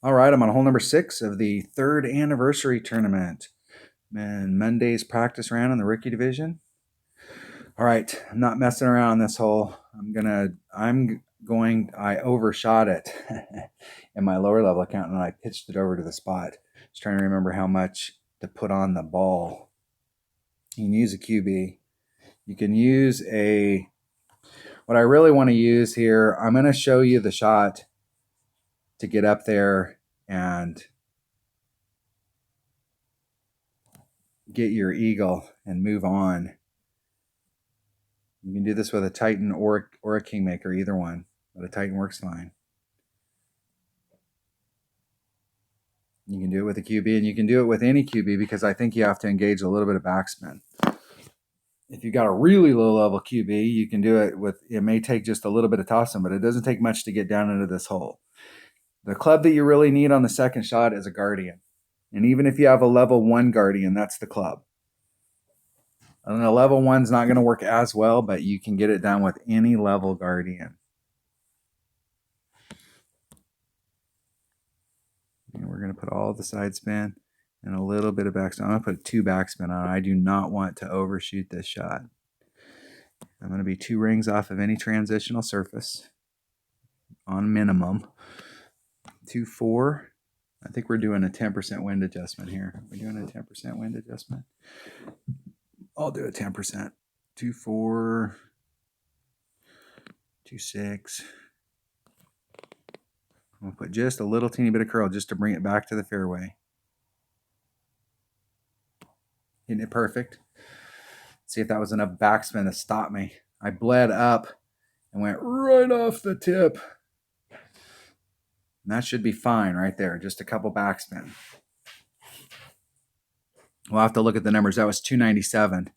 All right, I'm on hole number 6 of the 3rd anniversary tournament. And Monday's practice round in the rookie division. All right, I'm not messing around on this hole. I overshot it in my lower level account and I pitched it over to the spot. Just trying to remember how much to put on the ball. You can use a QB. You can use what I really want to use here, I'm going to show you the shot to get up there and get your eagle and move on. You can do this with a Titan or a Kingmaker, either one, but a Titan works fine. You can do it with a QB, and you can do it with any QB because I think you have to engage a little bit of backspin. If you got a really low level QB, you can do it with, it may take just a little bit of tossing, but it doesn't take much to get down into this hole. The club that you really need on the second shot is a Guardian. And even if you have a level 1 Guardian, that's the club. I don't know, level 1's not going to work as well, but you can get it done with any level Guardian. And we're going to put all the side spin and a little bit of backspin. I'm going to put 2 backspin on. I do not want to overshoot this shot. I'm going to be 2 rings off of any transitional surface on minimum. 2, 4. I think we're doing a 10% wind adjustment here. We're doing a 10% wind adjustment. I'll do a 10%. 2, 4. 2, 6. I'm going to put just a little teeny bit of curl just to bring it back to the fairway. Hitting it perfect. See if that was enough backspin to stop me. I bled up and went right off the tip. And that should be fine right there. Just a couple backspin. We'll have to look at the numbers. That was 297.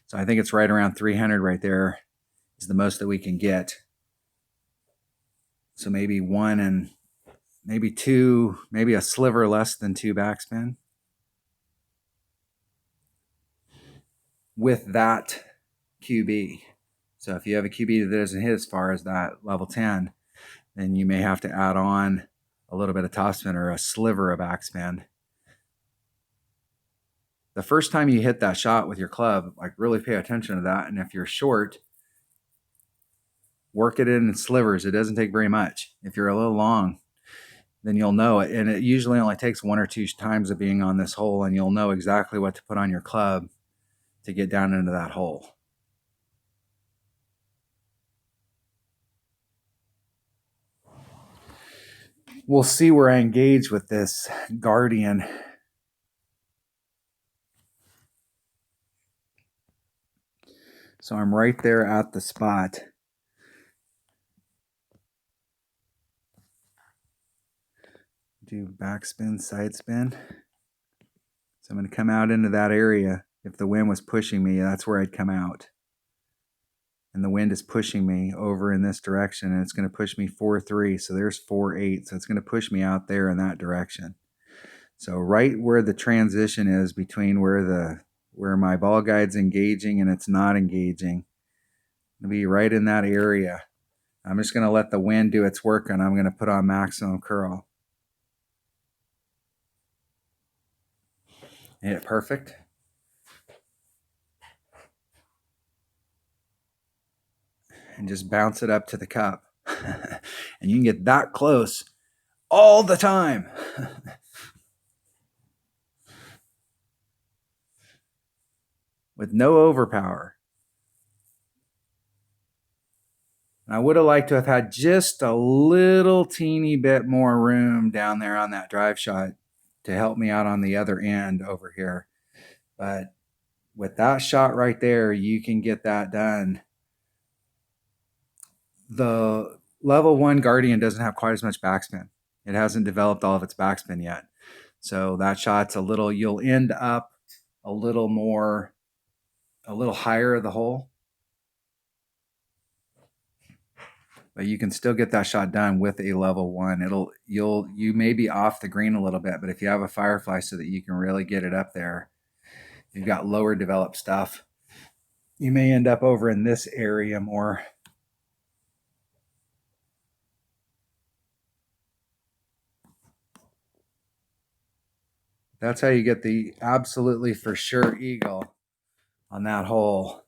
So I think it's right around 300 right there is the most that we can get. So maybe 1 and maybe 2, maybe a sliver less than 2 backspin. With that QB. So if you have a QB that doesn't hit as far as that level 10, then you may have to add on a little bit of topspin or a sliver of backspin. The first time you hit that shot with your club, like really pay attention to that. And if you're short, work it in slivers. It doesn't take very much. If you're a little long, then you'll know it. And it usually only takes 1 or 2 times of being on this hole, and you'll know exactly what to put on your club to get down into that hole. We'll see where I engage with this Guardian. So I'm right there at the spot. Do backspin, side spin. So I'm going to come out into that area. If the wind was pushing me, that's where I'd come out. And the wind is pushing me over in this direction, and it's going to push me 4-3. So there's 4-8. So it's going to push me out there in that direction. So right where the transition is between where my ball guide's engaging and it's not engaging, it'll be right in that area. I'm just going to let the wind do its work, and I'm going to put on maximum curl. Hit it perfect. And just bounce it up to the cup. And you can get that close all the time. With no overpower. And I would have liked to have had just a little teeny bit more room down there on that drive shot to help me out on the other end over here. But with that shot right there, you can get that done. The level 1 Guardian doesn't have quite as much backspin. It hasn't developed all of its backspin yet. So that shot's you'll end up a little higher the hole. But you can still get that shot done with a level 1. You may be off the green a little bit, but if you have a Firefly so that you can really get it up there, you've got lower developed stuff, you may end up over in this area more. That's how you get the absolutely for sure eagle on that hole.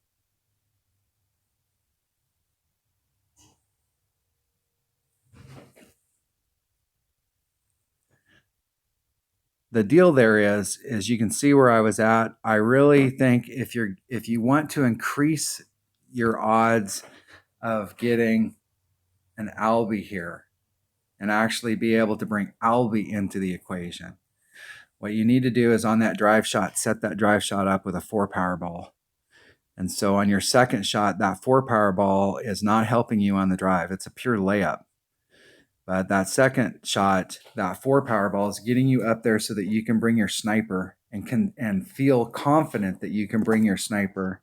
The deal there is you can see where I was at. I really think if you want to increase your odds of getting an Albie here and actually be able to bring Albie into the equation, what you need to do is on that drive shot, set that drive shot up with a 4 power ball. And so on your second shot, that 4 power ball is not helping you on the drive. It's a pure layup. But that second shot, that 4 power ball is getting you up there so that you can bring your sniper and feel confident that you can bring your sniper.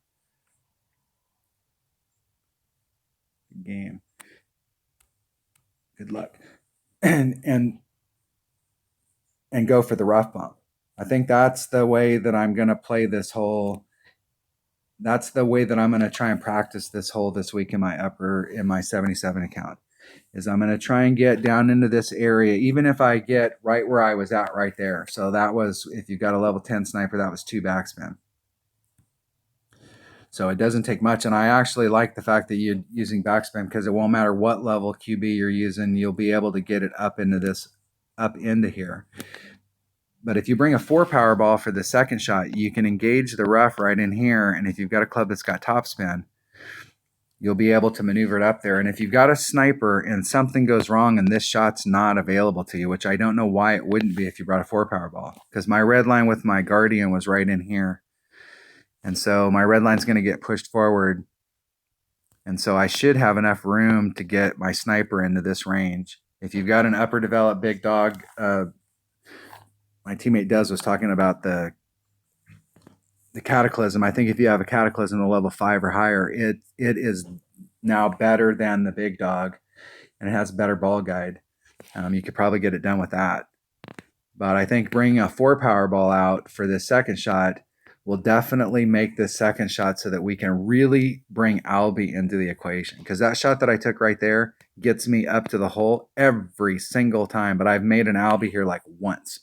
Good game. Good luck. And go for the rough bump. I think that's the way that I'm going to play this hole. That's the way that I'm going to try and practice this hole this week in my 77 account. Is I'm going to try and get down into this area, even if I get right where I was at right there. So that was, if you've got a level 10 sniper, that was 2 backspin. So it doesn't take much. And I actually like the fact that you're using backspin because it won't matter what level QB you're using, you'll be able to get it up into here. But if you bring a 4 power ball for the second shot, you can engage the rough right in here. And if you've got a club that's got topspin, you'll be able to maneuver it up there. And if you've got a sniper and something goes wrong and this shot's not available to you, which I don't know why it wouldn't be if you brought a 4 power ball, because my red line with my Guardian was right in here. And so my red line's going to get pushed forward. And so I should have enough room to get my sniper into this range. If you've got an upper developed big dog, my teammate Des was talking about the Cataclysm. I think if you have a Cataclysm at level 5 or higher, it is now better than the big dog, and it has a better ball guide. You could probably get it done with that. But I think bringing a 4 power ball out for this second shot will definitely make this second shot so that we can really bring Albie into the equation. Because that shot that I took right there gets me up to the hole every single time. But I've made an Albie here like once.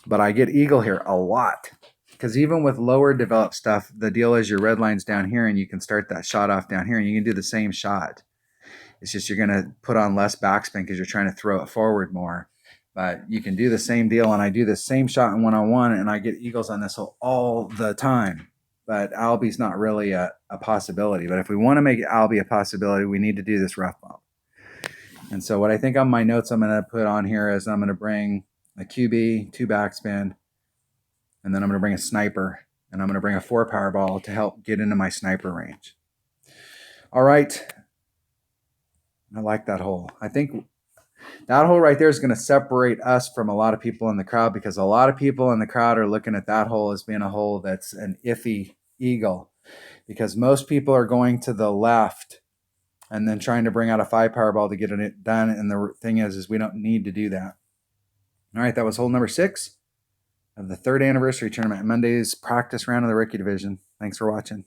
But I get eagle here a lot. Because even with lower developed stuff, the deal is your red line's down here and you can start that shot off down here and you can do the same shot. It's just you're going to put on less backspin because you're trying to throw it forward more. But you can do the same deal, and I do the same shot in one-on-one, and I get eagles on this hole all the time. But Albie's not really a possibility. But if we want to make Albie a possibility, we need to do this rough bump. And so what I think on my notes I'm going to put on here is I'm going to bring a QB, 2 backspin, and then I'm going to bring a sniper, and I'm going to bring a 4 power ball to help get into my sniper range. All right. I like that hole. I think that hole right there is going to separate us from a lot of people in the crowd, because a lot of people in the crowd are looking at that hole as being a hole that's an iffy eagle, because most people are going to the left and then trying to bring out a 5 power ball to get it done. And the thing is we don't need to do that. All right, that was hole number 6 of the 3rd anniversary tournament, Monday's practice round of the rookie division. Thanks for watching.